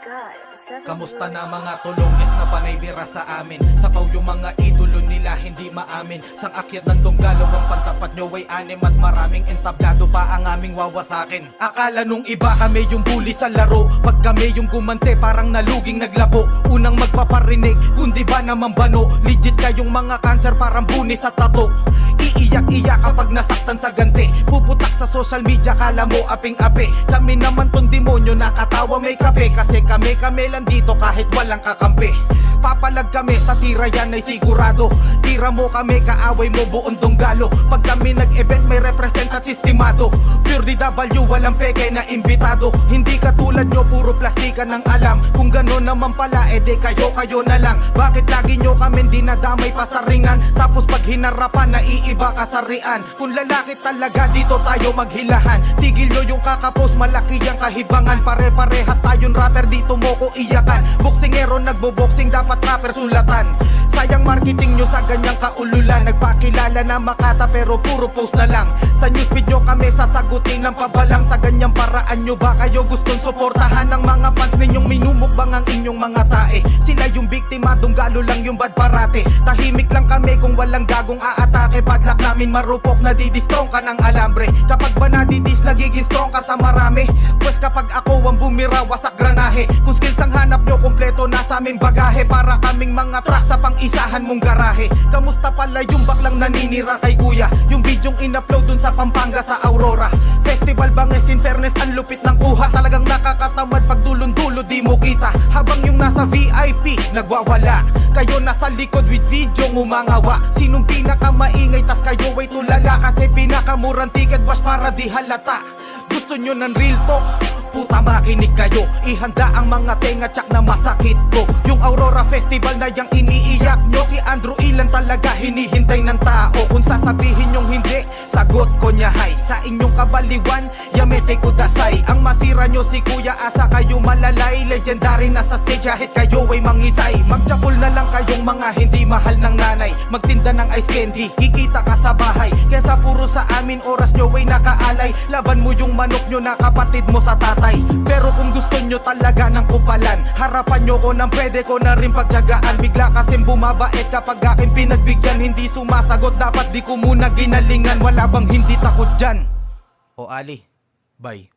God, Kamusta na mga tulongis na panay bira sa amin? Sapaw yung mga idolo nila hindi maamin. Sang akyat ng Donggalo ang pantapat nyo ay anim. At maraming entablado pa ang aming wawasakin. Akala nung iba kami yung bully sa laro. Pag kami yung gumante parang naluging naglabo. Unang magpaparinig kundi ba naman bano. Legit kayong mga cancer parang bunis sa tato. Iiyak-iyak kapag nasaktan sa ganti. Puputak sa social media kala mo aping-api. Kami naman tong demonyo nakatawa may kape. Kasi kami lang dito kahit walang kakampi. Papalag kami sa tira yan ay sigurado. Tira mo kami kaaway mo buong Donggalo. Pag kami nag-event may represent at sistemado. Pure DW walang peke na imbitado. Hindi katulad nyo puro plastikan ng alam. Kung gano'n naman pala edi kayo na lang. Bakit lagi nyo kami dinadamay pa sa ringan? Tapos pag hinarapan naiiba kasarian. Kung lalaki talaga dito tayo maghilahan. Tigil nyo yung kakapos malaki ang kahibangan. Pare-parehas tayong rapper dito mo ko iyakan. Boksingero nagbo-boxing dapat rapper sulatan. Sayang marketing nyo sa ganyang kaululan. Nagpakilala na Makata pero puro post na lang. Sa newsfeed nyo kami sasagutin ng pabalang. Sa ganyang paraan nyo ba kayo gustong suportahan ng mga fans ninyong minumukbang ang inyong mga tae? Sila yung biktima, Donggalo lang yung bad parate. Tahimik lang kami kung walang gagong aatake. Padlak namin marupok na didistrong ka ng alambre. Kapag ba nadidis nagiging strong ka sa marami. Pues kapag ako ang bumira wasak granahe. Kung skills ang hanap nyo kompleto na sa aming bagahe. Para kaming mga truck sa pang-isahan mong garahe. Kamusta pala yung baklang naninira kay kuya? Yung bidyong in-upload dun sa Pampanga sa Aurora. Festival banges in fairness ang lupit ng kuha. Talagang nakakatamad pag dulon-dulo di mo kita. Habang yung nasa VIP nagwawala. Kayo nasa likod with video umangawa. Sinong pinakamaingay tas kayo ay tulala. Kasi pinakamurang ticket bash para di halata. Gusto nyo ng real talk? Puta makinig kayo. Ihanda ang mga tenga tsak na masakit ko. Yung Aurora Festival na yang iniiyak nyo. Si Andrew Ilan talaga hinihintay ng tao. Kung sasabihin nyong hindi, sagot ko niya hay. Sa inyong kabaliwan, yamete ko dasay. Ang masira nyo si Kuya Asa kayo malalay. Legendary na sa stage kahit kayo ay mangisay. Magtsapul na lang kayong mga hindi mahal ng nanay. Magtinda ng ice candy, kikita ka sa bahay. Kesa puro sa amin oras nyo ay nakaalay. Laban mo yung manok nyo na kapatid mo sa tatay. Pero kung gusto nyo talaga ng kupalan, harapan nyo ko nang pwede ko na rin pagtyagaan. Bigla kasing bumabait kapag aking pinagbigyan. Hindi sumasagot dapat di ko muna ginalingan. Wala bang hindi takot dyan? O Ali, bye.